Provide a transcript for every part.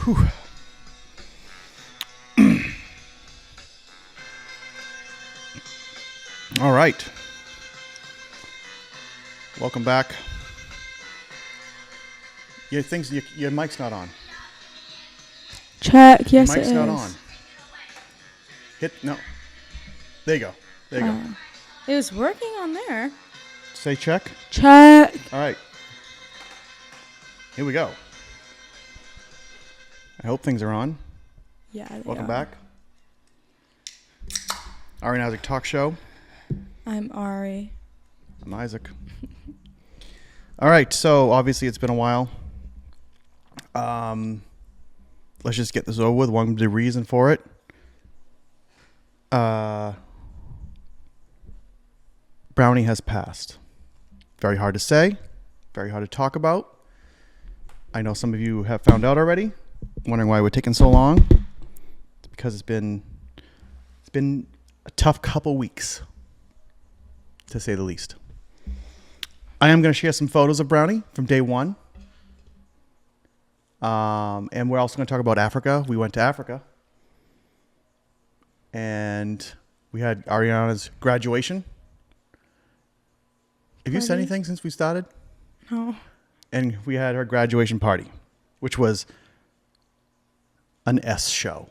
Whew. All right. Welcome back. Your mic's not on. Check. Yes, Mic's it not is. on. No. There you go. There you go. It was working on there. Say check. Check. All right. Here we go. I hope things are on. Yeah. Welcome back. Ari and Isaac Talk Show. I'm Ari. I'm Isaac. All right. So obviously it's been a while. Let's just get this over with. One, the reason for it. Brownie has passed. Very hard to say. Very hard to talk about. I know some of you have found out already. Wondering why we're taking so long. It's because it's been a tough couple weeks, to say the least. I am going to share some photos of Brownie from day one. And we're also going to talk about Africa. We went to Africa. And we had Ariana's graduation. Have you said anything since we started? No. And we had her graduation party, which was an S show,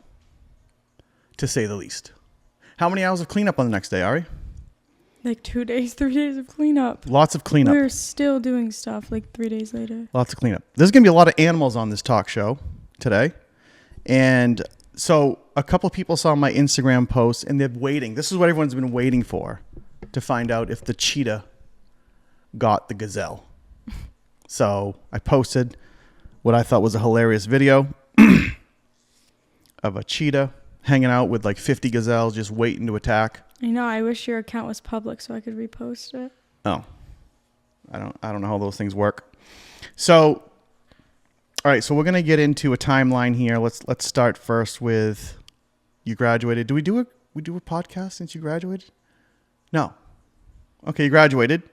to say the least. How many hours of cleanup on the next day, Ari? Like 2 days, 3 days of cleanup. Lots of cleanup. We're still doing stuff like 3 days later. Lots of cleanup. There's going to be a lot of animals on this talk show today. And so a couple of people saw my Instagram post and they're waiting. This is what everyone's been waiting for, to find out if the cheetah got the gazelle. So I posted what I thought was a hilarious video of a cheetah hanging out with like 50 gazelles just waiting to attack. I know. I wish your account was public so I could repost it. Oh, I don't know how those things work. So, all right. So we're gonna get into a timeline here. Let's start first with you graduated. Do we do a podcast since you graduated? No. Okay, you graduated.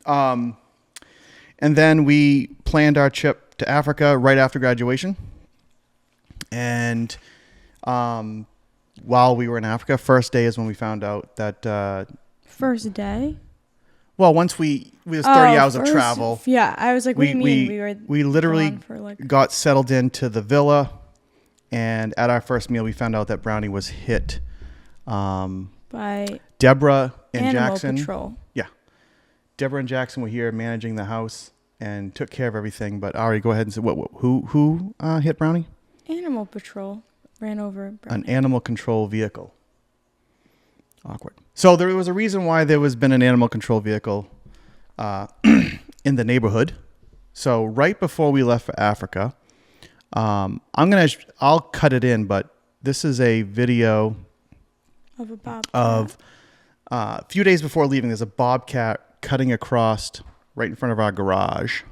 And then we planned our trip to Africa right after graduation. And while we were in Africa, first day is when we found out that... First day? Well, once we was 30 hours of travel. Yeah, I was like, what do you mean? We literally for like... got settled into the villa. And at our first meal, we found out that Brownie was hit by Deborah and Animal Jackson. Patrol. Yeah. Deborah and Jackson were here managing the house and took care of everything. But Ari, go ahead and say who hit Brownie? Animal Patrol ran over Brownie. An animal control vehicle. Awkward. So there was a reason why there was been an animal control vehicle in the neighborhood. So right before we left for Africa, I'll cut it in, but this is a video of a bobcat. Of a few days before leaving. There's a bobcat cutting across right in front of our garage.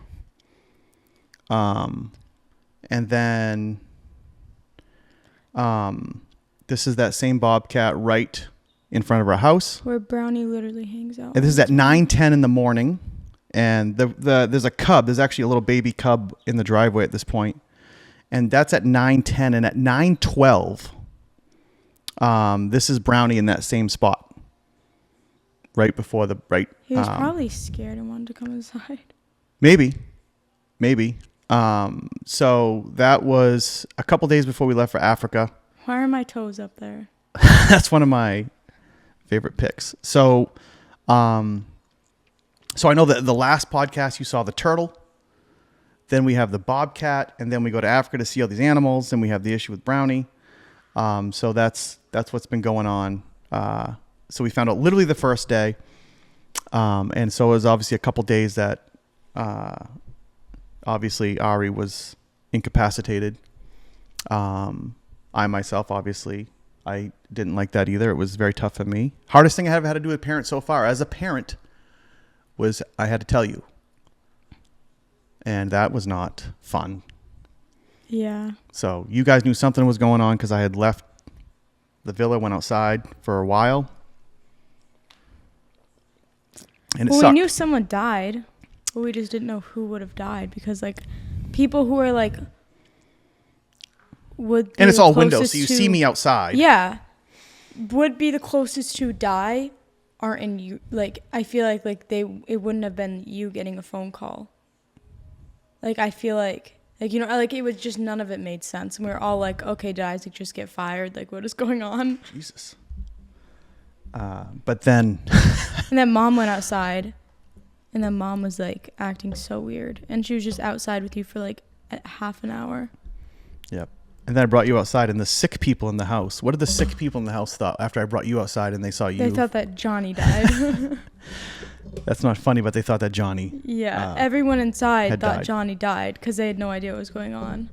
And then this is that same bobcat right in front of our house. Where Brownie literally hangs out. And this is at 9:10 in the morning. And there's a cub. There's actually a little baby cub in the driveway at this point. And that's at 9:10. And at 9:12, this is Brownie in that same spot. Right before the right. He was probably scared and wanted to come inside. Maybe. So that was a couple days before we left for Africa. Why are my toes up there? That's one of my favorite picks. So I know that the last podcast you saw the turtle. Then we have the bobcat, and then we go to Africa to see all these animals, and we have the issue with Brownie. So that's what's been going on. So we found out literally the first day. And so it was obviously a couple days that obviously Ari was incapacitated. I myself, obviously, I didn't like that either. It was very tough for me. Hardest thing I have had to do with parents so far as a parent was I had to tell you. And that was not fun. Yeah. So you guys knew something was going on because I had left the villa, went outside for a while. And it sucked. We knew someone died, but we just didn't know who would have died because, like, people who are, like, would be And it's the all windows, closest so you to- see me outside. Yeah, would be the closest to die aren't in you. Like, I feel like it wouldn't have been you getting a phone call. Like, I feel like it was just, none of it made sense. And we were all like, okay, did Isaac just get fired? Like, what is going on? Jesus. But then... And then Mom went outside. And then Mom was, like, acting so weird. And she was just outside with you for, like, half an hour. Yep. And then I brought you outside, and the sick people in the house. What did the sick people in the house thought after I brought you outside and they saw you? They thought that Johnny died. That's not funny, but they thought that Johnny... Yeah, everyone inside thought died. Johnny died because they had no idea what was going on.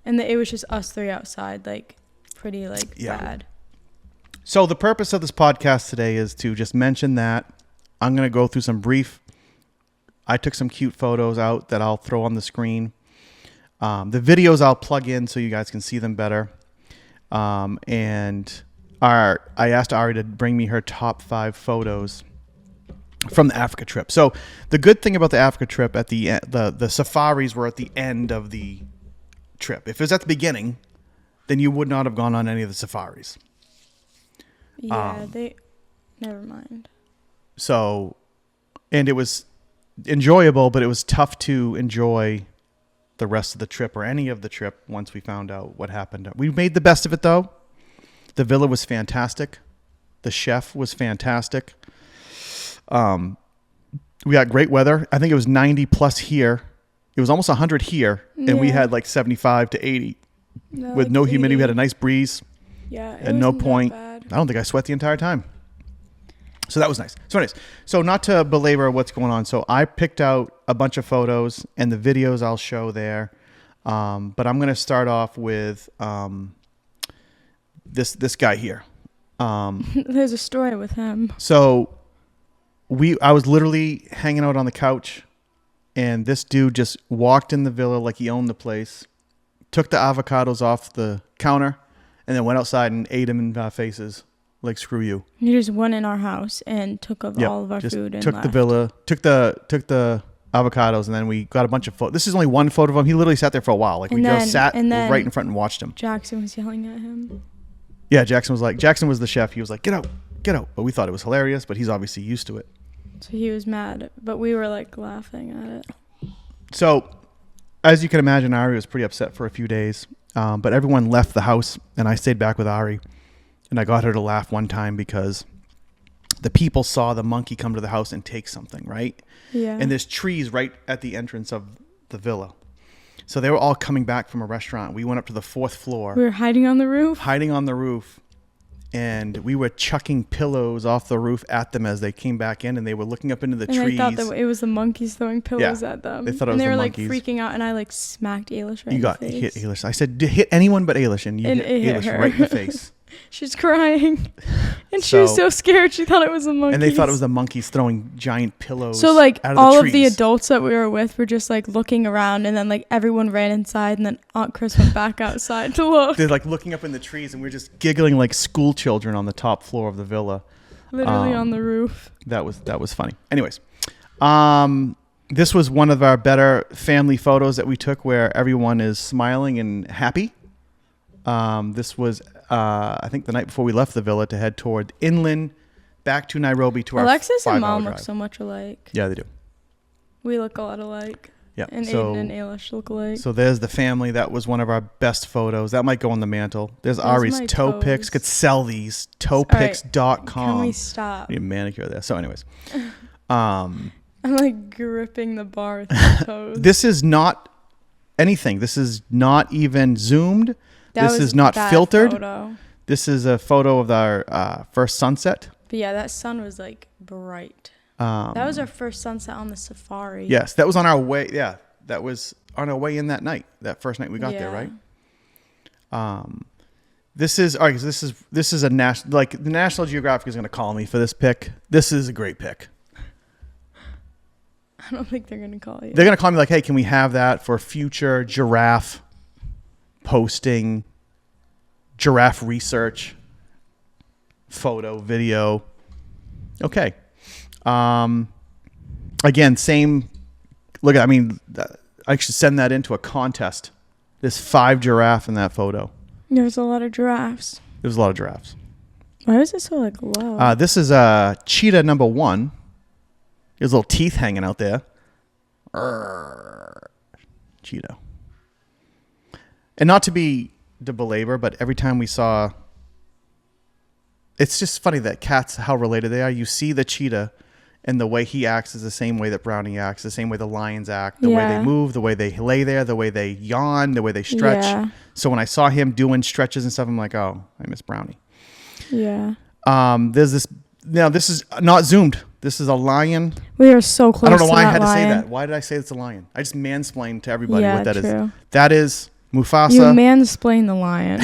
And it was just us three outside, like, pretty, like, bad. So the purpose of this podcast today is to just mention that I'm going to go through some brief... I took some cute photos out that I'll throw on the screen. The videos I'll plug in so you guys can see them better. And I asked Ari to bring me her top 5 photos from the Africa trip. So the good thing about the Africa trip, at the end, the safaris were at the end of the trip. If it was at the beginning, then you would not have gone on any of the safaris. Yeah, never mind. So, and it was enjoyable, but it was tough to enjoy the rest of the trip or any of the trip once we found out what happened. We made the best of it, though. The villa was fantastic. The chef was fantastic. We got great weather. I think it was 90 plus here. It was almost 100 here, and we had like 75 to 80 with like no humidity. 80. We had a nice breeze. Yeah, At no point, I don't think I sweat the entire time. So that was nice. So anyways, so not to belabor what's going on. So I picked out a bunch of photos, and the videos I'll show there. But I'm going to start off with this guy here. There's a story with him. So I was literally hanging out on the couch, and this dude just walked in the villa like he owned the place, took the avocados off the counter, and then went outside and ate them in our faces. Like, screw you. He just went in our house and took all of our food and took left. the villa, took the avocados, and then we got a bunch of photos. This is only one photo of him. He literally sat there for a while. Like, we just sat right in front and watched him. Jackson was yelling at him. Yeah, Jackson was the chef. He was like, get out. But we thought it was hilarious, but he's obviously used to it. So he was mad, but we were like laughing at it. So, as you can imagine, Ari was pretty upset for a few days. But everyone left the house, and I stayed back with Ari. And I got her to laugh one time because the people saw the monkey come to the house and take something, right? Yeah. And there's trees right at the entrance of the villa. So they were all coming back from a restaurant. We went up to the 4th floor. We were hiding on the roof. And we were chucking pillows off the roof at them as they came back in, and they were looking up into the trees. And they thought that it was the monkeys throwing pillows at them. They thought it was the monkeys. And they were like freaking out, and I like smacked Ailish right in the face. You got hit Ailish. I said, hit anyone but Ailish, and you hit Ailish right in the face. She's crying. And she was so scared. She thought it was the monkeys. And they thought it was the monkeys throwing giant pillows. So like out of all the of the adults that we were with were just like looking around, and then like everyone ran inside, and then Aunt Chris went back outside to look. They're like looking up in the trees, and we're just giggling like school children on the top floor of the villa. Literally on the roof. That was funny. Anyways, this was one of our better family photos that we took where everyone is smiling and happy. This was, I think, the night before we left the villa to head toward inland, back to Nairobi to Alexis our 5-hour and Mom drive. look so much alike. Yeah, they do. We look a lot alike. Yeah. And Aiden and Ailish look alike. So there's the family. That was one of our best photos. That might go on the mantle. There's Ari's toe pics. Could sell these. Toepics.com. Can we stop? Need a manicure there. So anyways. I'm like gripping the bar with my toes. This is not anything. This is not even zoomed. This is not filtered. Photo. This is a photo of our first sunset. But yeah, that sun was like bright. That was our first sunset on the safari. Yes, that was on our way. Yeah, that was on our way in that night. That first night we got there, right? This is a national, like the National Geographic is going to call me for this pic. This is a great pic. I don't think they're going to call you. They're going to call me like, hey, can we have that for future giraffe posting, giraffe research, photo, video. Okay. Again, same. Look, I mean, I should send that into a contest. There's 5 giraffe in that photo. There's a lot of giraffes. There was a lot of giraffes. Why is it so like low? This is cheetah number 1. His little teeth hanging out there. Cheetah. And not to be to belabor, but every time we saw, it's just funny that cats, how related they are. You see the cheetah, and the way he acts is the same way that Brownie acts, the same way the lions act, the way they move, the way they lay there, the way they yawn, the way they stretch. Yeah. So when I saw him doing stretches and stuff, I'm like, oh, I miss Brownie. Yeah. There's this. Now this is not zoomed. This is a lion. We are so close. I don't know why I had to lion. say that. Why did I say it's a lion? I just mansplained to everybody what that is. True. That is Mufasa. You mansplain the lion.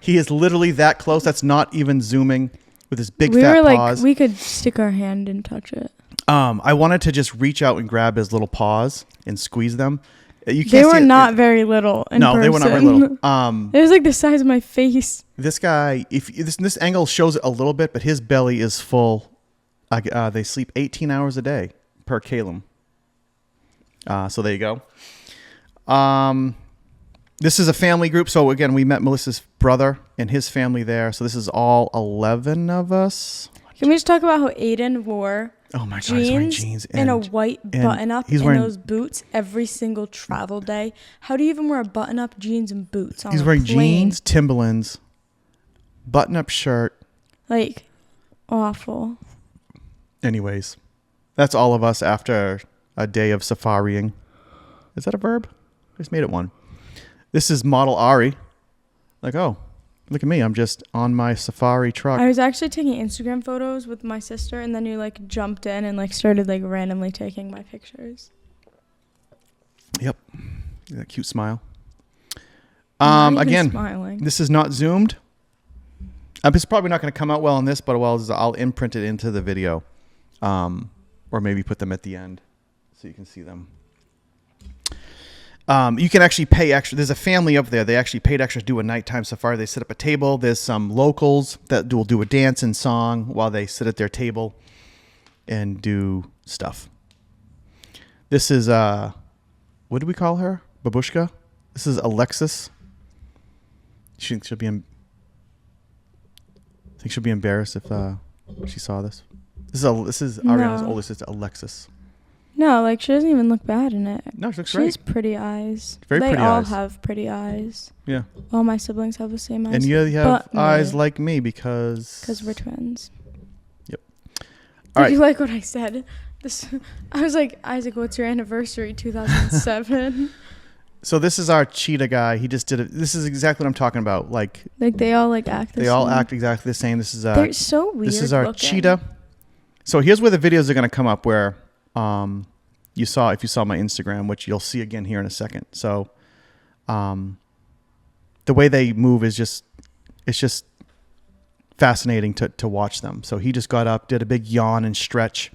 He is literally that close. That's not even zooming with his big we fat were paws. like, we could stick our hand and touch it. I wanted to just reach out and grab his little paws and squeeze them. You can't They were see not very little. No, they were not very little. It was like the size of my face. This guy, if this angle shows it a little bit, but his belly is full. They sleep 18 hours a day per Calum. So there you go. This is a family group. So again, we met Melissa's brother and his family there. So this is all 11 of us. Can we just talk about how Aiden wore oh my God, he's wearing jeans and a white button-up and those boots every single travel day? How do you even wear a button-up, jeans, and boots on He's a wearing plane? jeans, Timberlands, button-up shirt. Like, awful. Anyways, that's all of us after a day of safariing. Is that a verb? I just made it one. This is model Ari. Like, oh, look at me. I'm just on my safari truck. I was actually taking Instagram photos with my sister, and then you like jumped in and like started like randomly taking my pictures. Yep. That cute smile. I'm not even Again, smiling. this is not zoomed. It's probably not going to come out well on this, but I'll imprint it into the video. Or maybe put them at the end so you can see them. You can actually pay extra. There's a family up there. They actually paid extra to do a nighttime safari. They set up a table. There's some locals that will do a dance and song while they sit at their table and do stuff. This is, what do we call her? Babushka? This is Alexis. She'll be, I think she'll be embarrassed if she saw this. This is Ariana's older sister, Alexis. No, like she doesn't even look bad in it. No, she looks She great. has pretty eyes. Very they pretty all eyes. have pretty eyes. Yeah. All my siblings have the same eyes. And you have but eyes me, like me because we're twins. Yep. Did All right. you like what I said? I was like, Isaac, what's your anniversary? 2007. So this is our cheetah guy. He just did it. This is exactly what I'm talking about. Like they all like act the same. they all act exactly the same. This is They're so weird. This is our looking. cheetah. So here's where the videos are going to come up where if you saw my Instagram, which you'll see again here in a second. So the way they move is just fascinating to watch them. So he just got up, did a big yawn and stretch,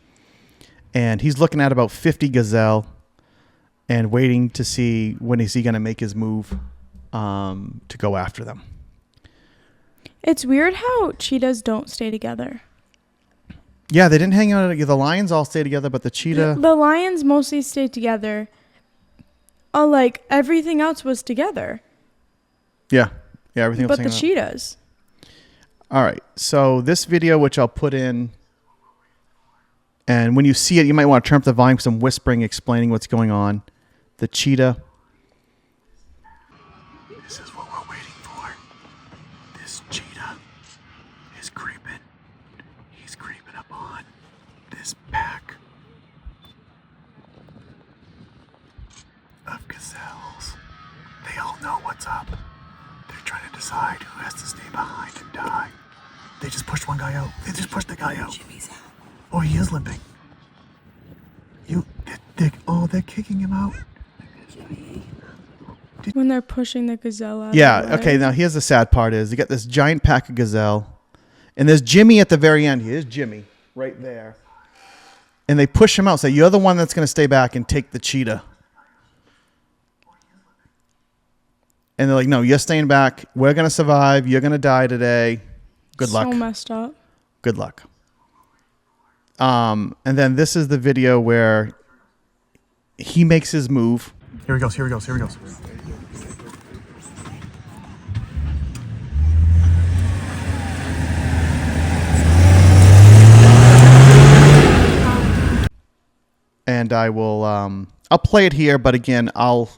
and he's looking at about 50 gazelle and waiting to see when is he going to make his move to go after them. It's weird how cheetahs don't stay together. Yeah, they didn't hang out. The lions all stay together, but the cheetah... The lions mostly stay together. Oh, like everything else was together. Yeah, everything else. But the cheetahs. All right, so this video, which I'll put in, and when you see it, you might want to turn up the volume, some whispering, explaining what's going on. The cheetah. This is what we're waiting for. This cheetah is creeping. He's creeping up on this pack of gazelles. They all know what's up. They're trying to decide who has to stay behind and die. They just pushed one guy out. They just pushed the guy out. Jimmy's out. Oh, he is limping. They're kicking him out. When they're pushing the gazelle out. Yeah, of the way. okay, now here's the sad part is you got this giant pack of gazelle, and there's Jimmy at the very end. Here's Jimmy right there. And they push him out, say, you're the one that's going to stay back and take the cheetah. And they're like, no, you're staying back. We're going to survive. You're going to die today. Good luck. So messed up. Good luck. And then this is the video where he makes his move. Here he goes. and I will. I'll play it here, but again, I'll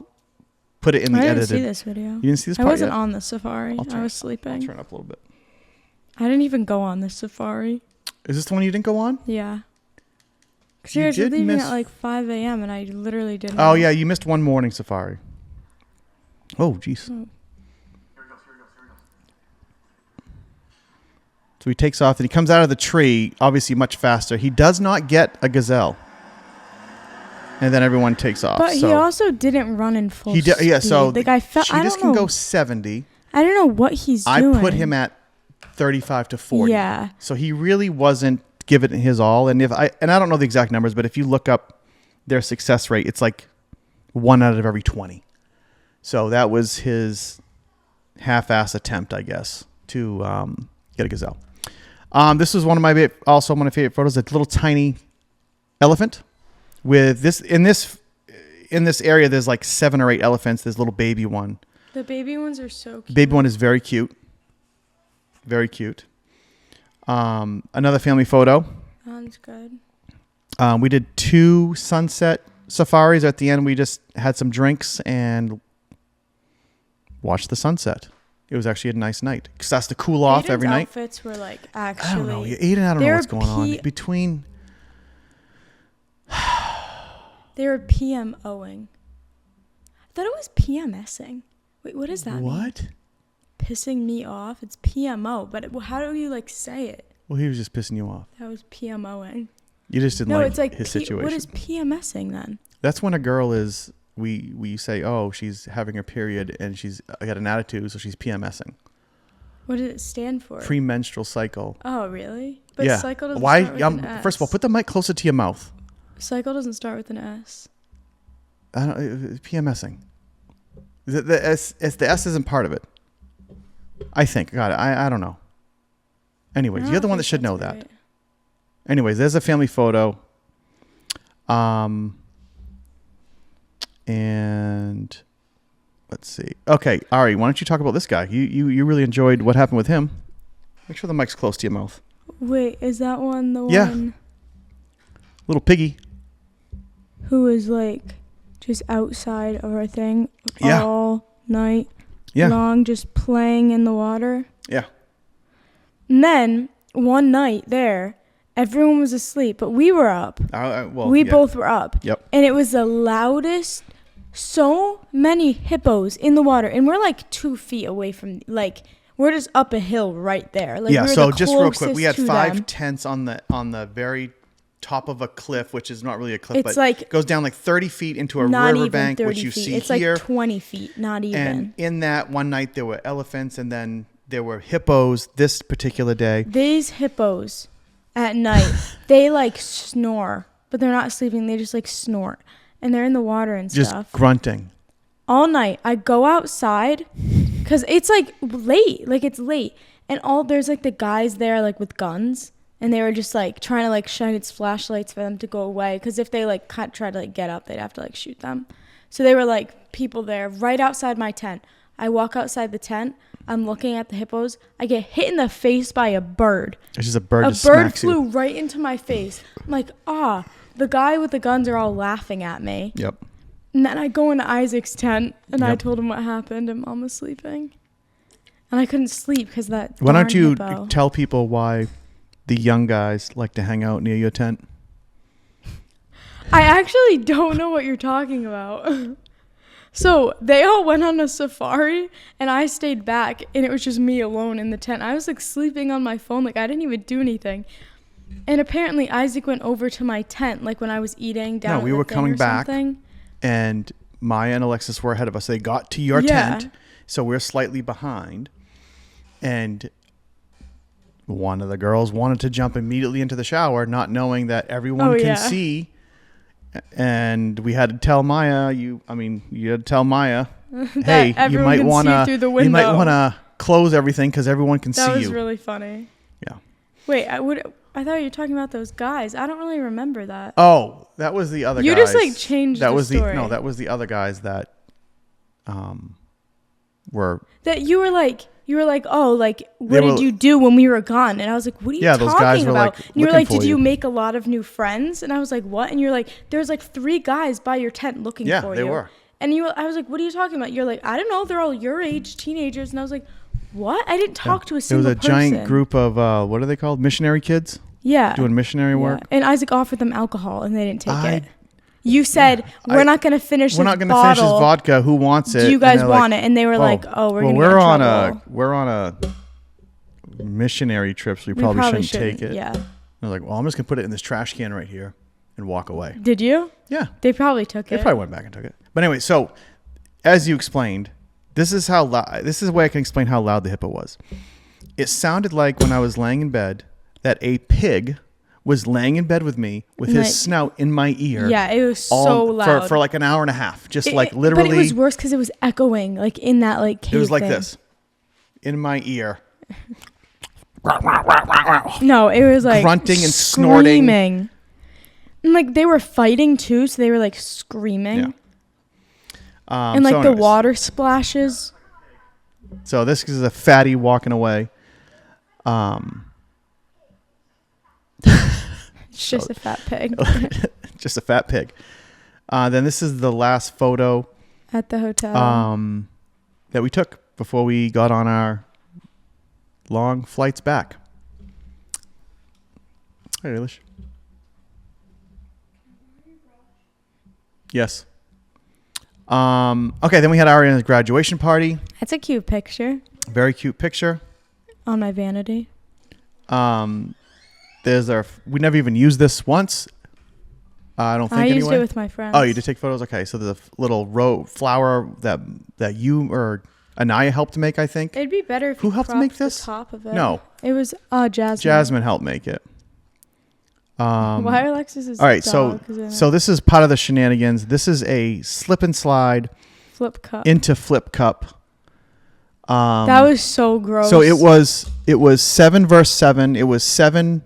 put it in the edited. I didn't see this video. You didn't see this part I wasn't yet? on the safari. I was sleeping. I'll turn it up a little bit. I didn't even go on this safari. Is this the one you didn't go on? Yeah. Because You you guys were did leaving miss- at like 5 a.m. and I literally didn't. Oh yeah, you missed one morning safari. Oh jeez. Oh. So he takes off and he comes out of the tree, obviously much faster. He does not get a gazelle. And then everyone takes off. But he also didn't run in full speed. Yeah, so like I felt. I Cheetahs don't can know. go 70. I don't know what he's I doing. put him at 35 to 40. Yeah. So he really wasn't giving it his all. And I don't know the exact numbers, but if you look up their success rate, it's like 1 out of every 20. So that was his half-ass attempt, I guess, to get a gazelle. This was one of my favorite photos. A little tiny elephant with this in this area. There's like 7 or 8 elephants. There's a little baby one. The baby ones are so cute. The baby one is very cute. Very cute. Another family photo. That's good. We did 2 sunset safaris. At the end, we just had some drinks and watched the sunset. It was actually a nice night because that's to cool off Aiden's every night. Outfits were like actually. I don't know. Aiden, I don't know what's going on between. They were PMOing. I thought it was PMSing. Wait, what does that mean? What? Pissing me off. It's PMO, but how do you like say it? Well, he was just pissing you off. That was PMOing. You just didn't No, like it's like his situation. What is PMSing then? That's when a girl is. We say, oh, she's having her period and she's got an attitude, so she's PMSing. What does it stand for? Premenstrual cycle. Oh, really? But Yeah. cycle doesn't Why? start with an S. First of all, put the mic closer to your mouth. Cycle doesn't start with an S. I don't. PMSing. The S isn't part of it. I think. God, I don't know. Anyways, you're the one that should know that. Right. Anyways, there's a family photo. And let's see. Okay, Ari, why don't you talk about this guy? You really enjoyed what happened with him. Make sure the mic's close to your mouth. Wait, is that one the Yeah. one Little piggy. who was like just outside of our thing Yeah. all night Yeah. long, just playing in the water? Yeah. And then one night there, everyone was asleep, but we were up. We both were up. Yep. And it was the loudest. So many hippos in the water, and we're like 2 feet away from, like, we're just up a hill right there. Like, Yeah. we're So the just real quick, we had closest to 5 them. tents on the very top of a cliff, which is not really a cliff, It's but like goes down like 30 feet into a not even riverbank, 30 which you feet. see it's here. like 20 feet, not even. And in that one night, there were elephants, and then there were hippos. This particular day, These hippos at night, they like snore, but they're not sleeping. They just like snort, and they're in the water and just stuff grunting. all night. I go outside because it's like late, and there's like the guys there like with guns, and they were just like trying to like shine its flashlights for them to go away, because if they like try to like get up, they'd have to like shoot them. So they were like people there right outside my tent. I walk outside the tent. I'm looking at the hippos. I get hit in the face by a bird. It's just a bird. A just bird smacks flew you. right into my face. I'm like, the guy with the guns are all laughing at me. Yep. And then I go into Isaac's tent, and I Yep. told him what happened, and Mom was sleeping. And I couldn't sleep because that Why don't you hippo. tell people why the young guys like to hang out near your tent? I actually don't know what you're talking about. So they all went on a safari, and I stayed back, and it was just me alone in the tent. I was like sleeping on my phone, like I didn't even do anything. And apparently Isaac went over to my tent, like when I was eating down. No, at we the were thing coming or back. something. And Maya and Alexis were ahead of us. They got to your tent, so we're slightly behind. And one of the girls wanted to jump immediately into the shower, not knowing that everyone can see. And we had to tell Maya, you had to tell Maya, hey, you might want to close everything because everyone can see you. That was really funny. Yeah. Wait, I thought you were talking about those guys. I don't really remember that. Oh, that was the other guys. You just like changed that the was story. that was the other guys that were That you were like You were like, oh, like, what They were- did you do when we were gone? And I was like, what are you Yeah, talking those guys were, about? like, And you were looking like, for did you. you make a lot of new friends? And I was like, what? And you're like, there's like 3 guys by your tent looking for you. Yeah, they were. And I was like, what are you talking about? You're like, I don't know. They're all your age, teenagers. And I was like, what? I didn't talk to a It single was a person. giant group of, what are they called? Missionary kids? Yeah. Doing missionary work? Yeah. And Isaac offered them alcohol and they didn't take it. You said, we're not going to finish We're this not going to finish this vodka. Who wants it? Do you And guys they're want like, it? And they were like, oh, we're going to get in trouble. We're on a missionary trip, so we probably shouldn't take it. Yeah. They're like, well, I'm just going to put it in this trash can right here and walk away. Did you? Yeah. They probably took They it. probably went back and took it. But anyway, so as you explained, this is how loud. This is the way I can explain how loud the hippo was. It sounded like when I was laying in bed that a pig was laying in bed with me with his snout in my ear. Yeah, it was so loud. For like an hour and a half. Just like literally. But it was worse because it was echoing like in that like cave It was like thing. this. In my ear. No, it was like grunting and snorting. And like they were fighting too, so they were like screaming. Yeah. And like so the anyways. water splashes. So this is a fatty walking away. It's just a fat pig Just a fat pig. Then this is the last photo at the hotel. that we took before we got on our long flights back. Hey, Eilish. Yes. Okay, then we had Ariana's graduation party. That's a cute picture Very cute picture. on my vanity. We never even used this once. I don't think I used anyway. it with my friends. Oh, you did take photos? Okay, so there's a little flower that you or Anaya helped make, I think. It'd be better if Who you helped cropped make this? the top of it. No. It was Jasmine. Jasmine helped make it. Why are Alexis's All right, dog is in it? so this is part of the shenanigans. This is a slip and slide Flip cup. into flip cup. That was so gross. So it was 7 versus 7. It was 7.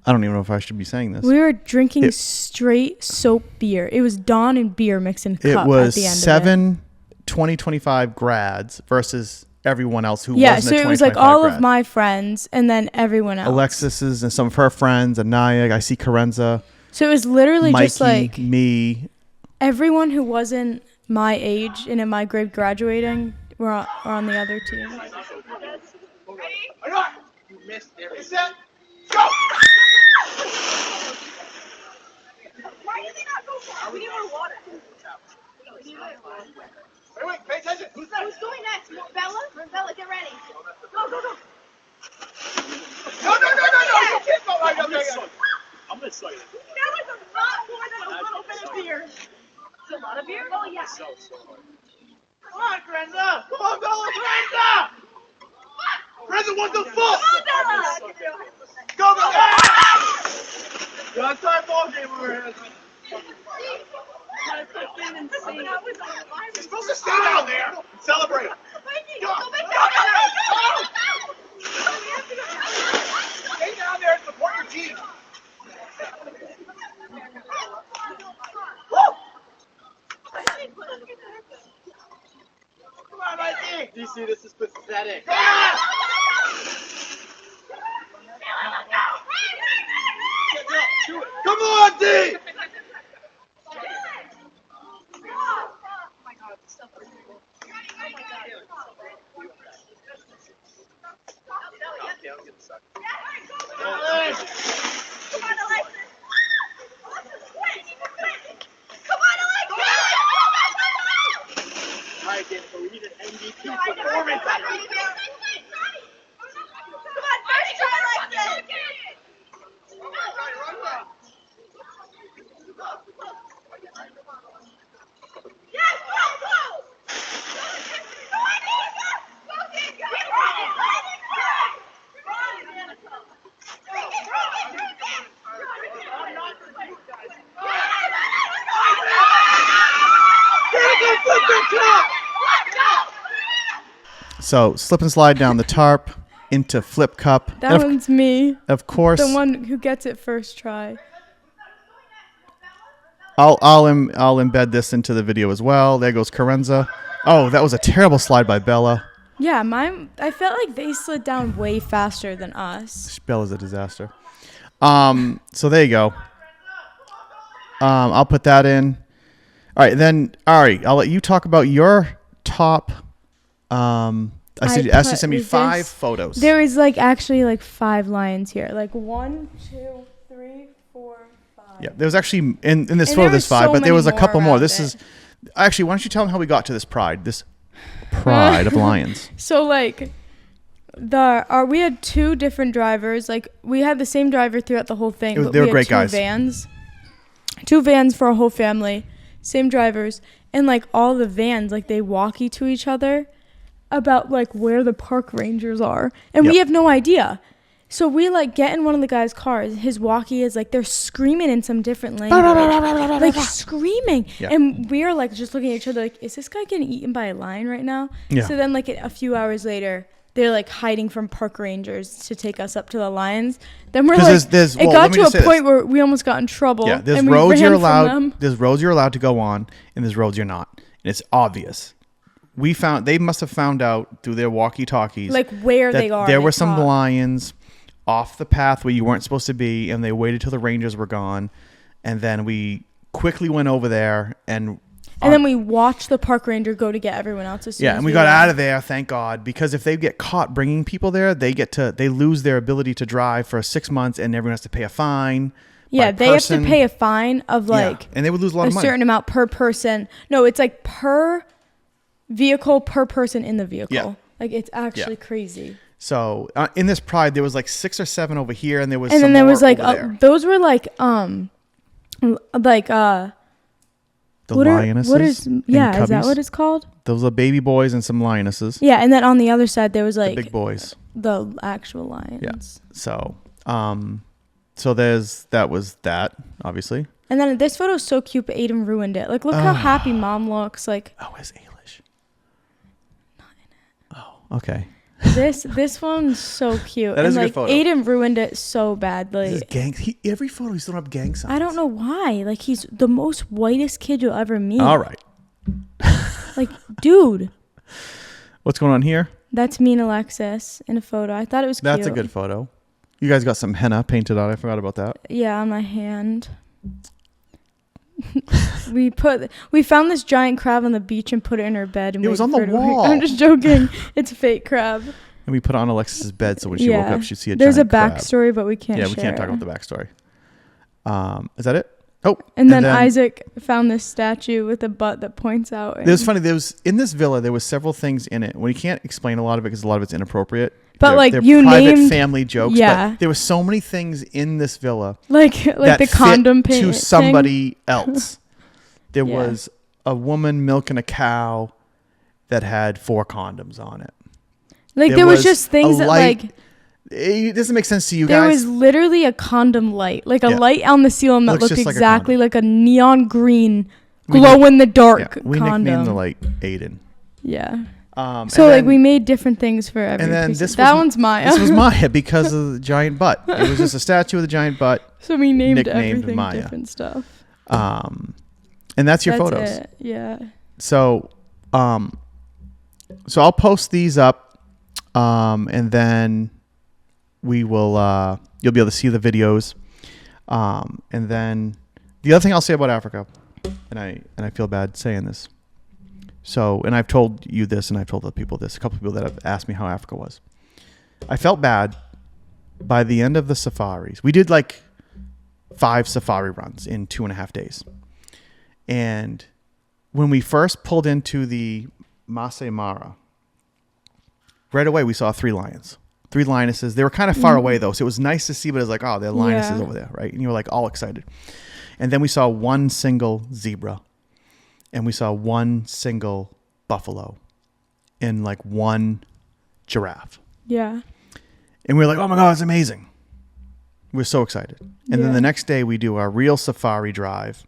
I don't even know if I should be saying this. We were drinking straight soap beer. It was Dawn and beer mixed in a cup It was at the end 7 of it. 2025 grads versus everyone else who Yeah, wasn't so a it was like 2025 all grad. of my friends and then everyone else. Alexis's and some of her friends, Anaya, I see Karenza, So it was literally Mikey, just like me. everyone who wasn't my age and in my grade graduating were on the other team. You missed every set. Go! Why did they not go far? We need more water. Wait, pay attention. Who's next? Who's going next? Bella? Bella, get ready. Go, go, go. No. You can't go right up there. I'm going to show you. That was a lot more than a little bit of beer. It's a lot of beer? Oh, yeah. Come on, Grenza. Come on, Bella. Grenza. Grenza wants the full. Come on, Bella. Go, Bella. You're on time ball game over here. You're supposed to stay down there and celebrate. Go. Stay down there and support your team. Woo! Come on, Mikey. DC, this is pathetic. Come on, D! Alright, Danica, we need an MVP performance. Come on, first try like this. Yes, go! So slip and slide down the tarp into flip cup. That And one's me. of course, The one who gets it first try. I'll embed this into the video as well. There goes Karenza. Oh, that was a terrible slide by Bella. Yeah, I felt like they slid down way faster than us. Bella's a disaster. So there you go. I'll put that in. All right, then Ari, I'll let you talk about your top. I asked you to send me 5 photos. There is like actually like 5 lions here. Like 1, 2, 3, 4, 5. Yeah, there was actually in this photo there's 5, but there was a couple more. This is actually. Why don't you tell them how we got to this pride of lions? So like we had 2 different drivers. Like we had the same driver throughout the whole thing. They were great guys. Two vans for a whole family, same drivers, and like all the vans, like they walkie to each other about like where the park rangers are, and we have no idea. So we like get in one of the guys' cars. His walkie is like they're screaming in some different language, like screaming, and we are like just looking at each other like, is this guy getting eaten by a lion right now? Yeah. So then like a few hours later, they're like hiding from park rangers to take us up to the lions. Then we're like, it got to a point where we almost got in trouble. Yeah, there's and roads you're allowed. There's roads you're allowed to go on, and there's roads you're not, and it's obvious. They must have found out through their walkie-talkies like where they are. There were some lions off the path where you weren't supposed to be, and they waited till the rangers were gone, and then we quickly went over there and then we watched the park ranger go to get everyone else as soon as and we got out of there, thank God, because if they get caught bringing people there, they lose their ability to drive for 6 months, and everyone has to pay a fine. Yeah, they have to pay a fine of like and they would lose a lot of money. A certain amount per person. No, it's like per vehicle per person in the vehicle. Yeah. Like it's actually crazy. So in this pride, there was like 6 or 7 over here, and there was then there was like those were like the lionesses. What is is that what it's called? Those are baby boys and some lionesses. Yeah, and then on the other side there was like the big boys, the actual lions. Yeah. So that was that obviously. And then this photo is so cute, but Aiden ruined it. Like look how happy mom looks. Like is Ailish not in it? Oh, okay. This one's so cute. That is a good photo. Aiden ruined it so badly. This is gang. Every photo he's throwing up gang signs. I don't know why. Like he's the most whitest kid you'll ever meet. All right. Like, dude. What's going on here? That's me and Alexis in a photo. I thought it was cute. That's a good photo. You guys got some henna painted on. I forgot about that. Yeah, on my hand. We found this giant crab on the beach and put it in her bed. And it was on the wall. I'm just joking. It's a fake crab. And we put it on Alexis's bed, so when she woke up, she'd see a There's giant crab. There's a backstory, but we can't share. Yeah, we can't talk about the backstory. Is that it? Oh. And then Isaac found this statue with a butt that points out. It was funny. In this villa, there was several things in it. Well, you can't explain a lot of it because a lot of it's inappropriate. But they're private family jokes. Yeah. But there were so many things in this villa. Like the condom paint to somebody else. There was a woman milking a cow that had 4 condoms on it. Like there was just things that like it doesn't make sense to you guys. There was guys. Literally a condom light, like a light on the ceiling that looked exactly like a neon green glow in the dark condom. We nicknamed the light Aiden. Yeah. So like we made different things for every. And then piece. That one's Maya. This was Maya because of the giant butt. It was just a statue with a giant butt. So we named everything Maya. Different stuff. And that's your photos. It. Yeah. So I'll post these up, and then we will. You'll be able to see the videos, and then the other thing I'll say about Africa, and I feel bad saying this. So, and I've told you this, and I've told other people this. A couple of people that have asked me how Africa was. I felt bad by the end of the safaris. We did like 5 safari runs in 2.5 days. And when we first pulled into the Masai Mara, right away we saw 3 lions, 3 lionesses. They were kind of far away though, so it was nice to see, but it was like, oh, there are lionesses over there, right? And you were like all excited. And then we saw 1 single zebra, and we saw 1 single buffalo, and like 1 giraffe. Yeah. And we were like, oh my God, it's amazing. We were so excited. And then the next day we do our real safari drive,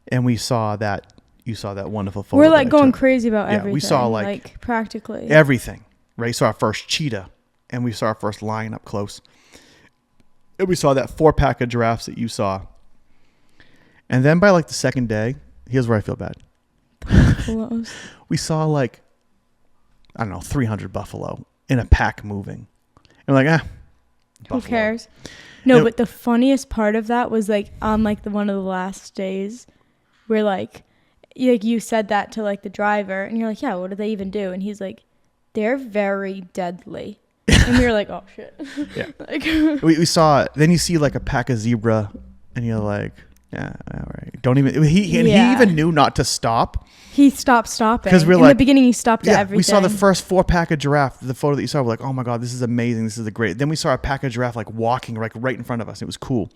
and we saw that. You saw that wonderful photo. We're like going crazy about everything. We saw like practically everything, right? We saw our first cheetah, and we saw our first lion up close. And we saw that 4-pack of giraffes that you saw. And then by like the second day, here's where I feel bad. We saw like I don't know, 300 buffalo in a pack moving. And we're like, Who buffalo. cares? No, And- but the funniest part of that was like on like one of the last days where like you said that to like the driver and you're like, yeah, what do they even do? And he's like, they're very deadly. And we were like, oh shit. Yeah. Like, we saw, then you see like a pack of zebra and you're like, yeah, all right. Don't even, he even knew not to stop. he stopped stopping. 'Cause we're in like- the beginning, he stopped at everything. We saw the first 4 pack of giraffe. The photo that you saw, we're like, oh my God, this is amazing. This is great. Then we saw a pack of giraffe like walking like right in front of us. It was cool.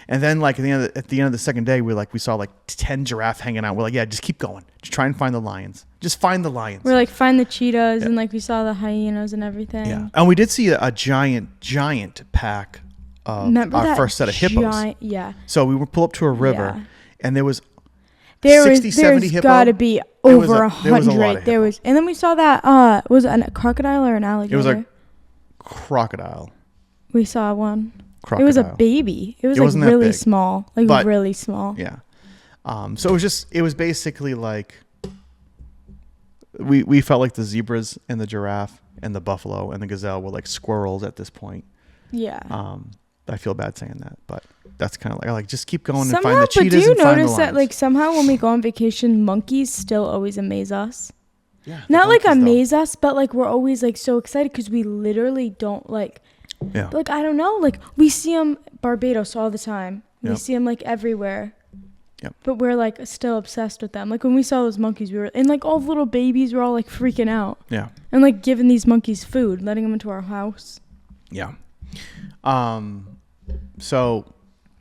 And then like at the end of the second day, we saw like 10 giraffe hanging out. We're like, yeah, just keep going. Just try and find the lions. Just find the lions. We're like, find the cheetahs and like we saw the hyenas and everything. Yeah. And we did see a giant pack of Remember our that first set of hippos. Yeah. So we would pull up to a river Yeah. and there was There 60, was, 70 there's hippo. gotta be There was over a- there was a lot 100. of There hippo. was, and then we saw that was it a crocodile or an alligator? It was a crocodile. we saw one. Crocodile. It was a baby. It was It like wasn't that really big. small, like But- really small. Yeah. So it was basically like we felt like the zebras and the giraffe and the buffalo and the gazelle were like squirrels at this point. Yeah. I feel bad saying that, but that's kind of like just keep going and Somehow, find the but do cheetahs you and find the notice that lions. like somehow when we go on vacation, monkeys still always amaze us? Yeah, the Not like monkeys, though. amaze us, but like we're always like so excited because we literally don't like Yeah. like I don't know, like we see them Barbados all the time. We Yep. see them like everywhere. Yep. But we're like still obsessed with them. Like when we saw those monkeys, we were and like all the little babies were all like freaking out Yeah. and like giving these monkeys food, letting them into our house. Yeah. So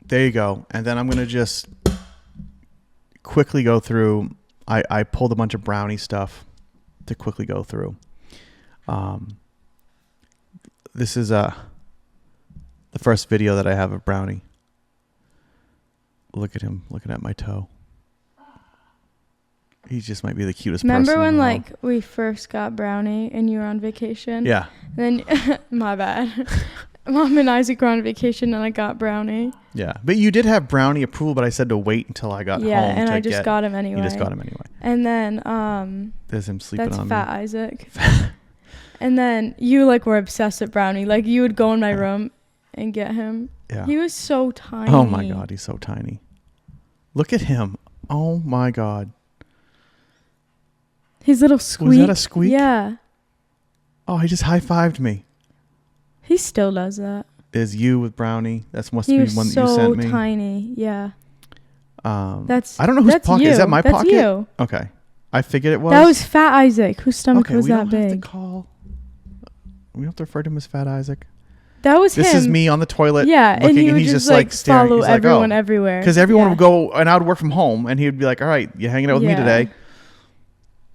there you go. And then I'm going to just quickly go through. I pulled a bunch of Brownie stuff to quickly go through. This is the first video that I have of Brownie. Look at him looking at my toe. He just might be the cutest person. Remember in when the like world. we first got Brownie and you were on vacation? Yeah. And then my bad. Mom and Isaac were on vacation and I got Brownie. Yeah. But you did have Brownie approval, but I said to wait until I got home. Yeah, and to I just got him anyway. You just got him anyway. And then There's him sleeping that's on Fat me. Isaac. And then you like were obsessed with Brownie. Like you would go in my room and get him. Yeah. He was so tiny. Oh my God, he's so tiny. Look at him. Oh my God. His little squeak. Was that a squeak? Yeah. Oh, he just high-fived me. He still does that. There's you with Brownie. That's must He be was one that so you sent me. tiny. Yeah. I don't know whose that's pocket. you. Is that my that's pocket? You. Okay. I figured it was. That was Fat Isaac, whose stomach okay, was we that don't have big. to call. We don't have to refer to him as Fat Isaac. That was This him. is me on the toilet. Yeah, looking, and he would he's just like like staring. follow He's like, everyone oh. everywhere. Because everyone Yeah. would go, and I would work from home, and he would be like, "All right, you hanging out with me Yeah. today?"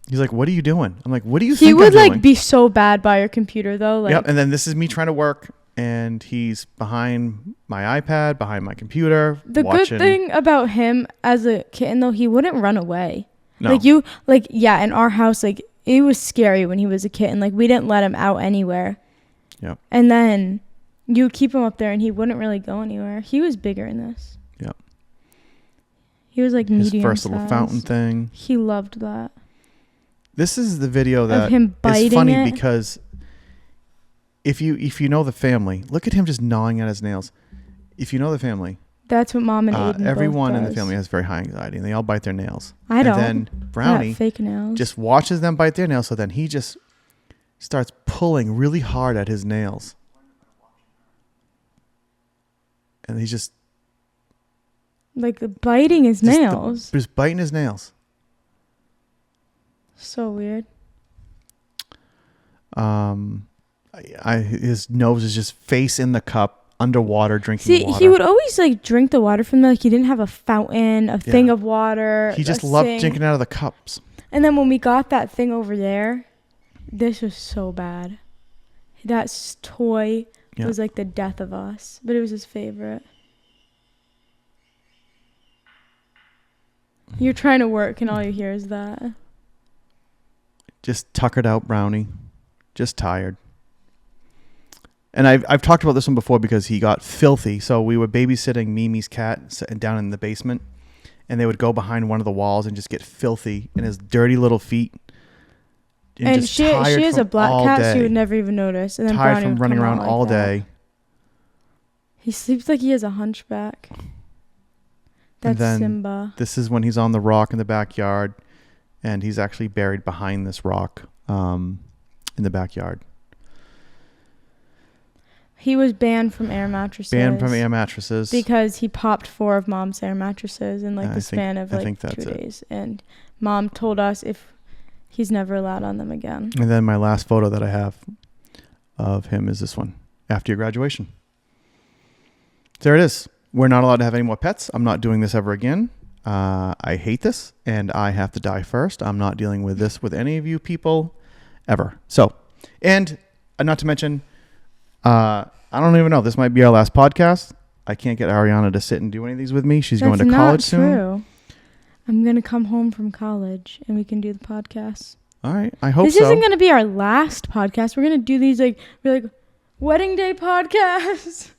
He's like, "What are you doing?" I'm like, "What do you He think would I'm like doing?" be so bad by your computer though. Like Yep. And then this is me trying to work, and he's behind my iPad, behind my computer. the watching. good thing about him as a kitten though, he wouldn't run away. No. In our house, like it was scary when he was a kitten. Like we didn't let him out anywhere. Yep. And then you keep him up there and he wouldn't really go anywhere. He was bigger in this. Yep. He was like His medium first little size. fountain thing. He loved that. This is the video that him biting is funny it. because if you know the family, look at him just gnawing at his nails. If you know the family, That's what Mom and Aiden both everyone in the does. family has very high anxiety, and they all bite their nails. I don't. And then I got Brownie fake nails. just watches them bite their nails, so then he just starts pulling really hard at his nails, and he's just like biting his nails. just biting his nails. So weird. His nose is just face in the cup, underwater, drinking See, water. he would always like drink the water from there. Like he didn't have a fountain, a thing of water. He just a loved sink. drinking out of the cups. And then when we got that thing over there, this was so bad. That toy was like the death of us, but it was his favorite. You're trying to work and all you hear is that. Just tuckered out Brownie, just tired. And I've talked about this one before because he got filthy. So we were babysitting Mimi's cat sitting down in the basement, and they would go behind one of the walls and just get filthy, and his dirty little feet And just she tired is from a black all cat, day. so you would never even notice. And then Tired Brownie from would running come out around like all that. day. He sleeps like he has a hunchback. That's then Simba. This is when he's on the rock in the backyard, and he's actually buried behind this rock in the backyard. He was banned from air mattresses. Banned from air mattresses. Because he popped 4 of Mom's air mattresses in like I the think- span of I like think 2 that's it. days. And Mom told us if he's never allowed on them again. And then my last photo that I have of him is this one, after your graduation. There it is. We're not allowed to have any more pets. I'm not doing this ever again. I hate this, and I have to die first. I'm not dealing with this with any of you people ever. So, and not to mention, I don't even know. This might be our last podcast. I can't get Ariana to sit and do any of these with me. She's going to college soon. That's not true. I'm going to come home from college, and we can do the podcast. All right. I hope This so. isn't going to be our last podcast. We're going to do these like wedding day podcasts.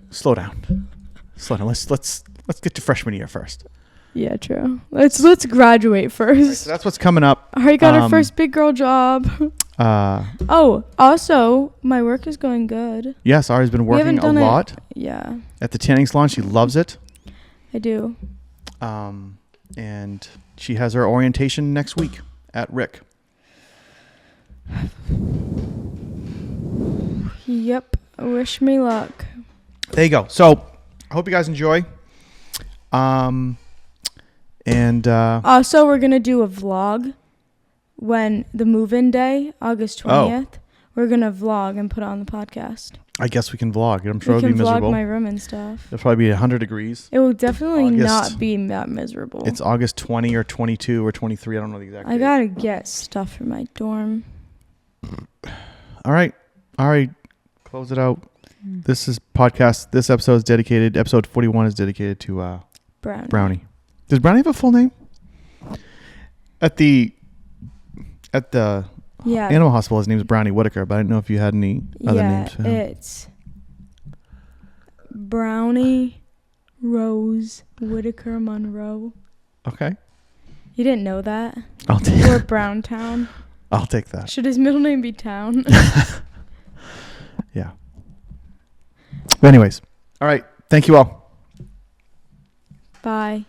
Slow down. Slow down. Let's get to freshman year first. Yeah, true. Let's graduate first. Right, so that's what's coming up. I already got our first big girl job. Oh, also, my work is going good. Yes, Ari's been working a lot Yeah, at the tanning salon. She loves it. I do. And she has her orientation next week at Rick. Yep. Wish me luck. There you go. So I hope you guys enjoy. Also, we're going to do a vlog when the move-in day, August 20th. We're going to vlog and put it on the podcast. I guess we can vlog. I'm sure we it'll can be miserable. vlog my room and stuff. It'll probably be 100 degrees. It will definitely August. not be that miserable. It's August 20 or 22 or 23. I don't know the exact date. I got to get stuff for my dorm. All right. Close it out. This is podcast. This episode is dedicated. Episode 41 is dedicated to Brownie. Does Brownie have a full name? At the animal hospital, his name is Brownie Whitaker, but I didn't know if you had any other names. Yeah, it's Brownie Rose Whitaker Monroe. Okay. You didn't know that? I'll take. Or Browntown. I'll take that. Should his middle name be Town? Yeah. But anyways, all right. Thank you all. Bye.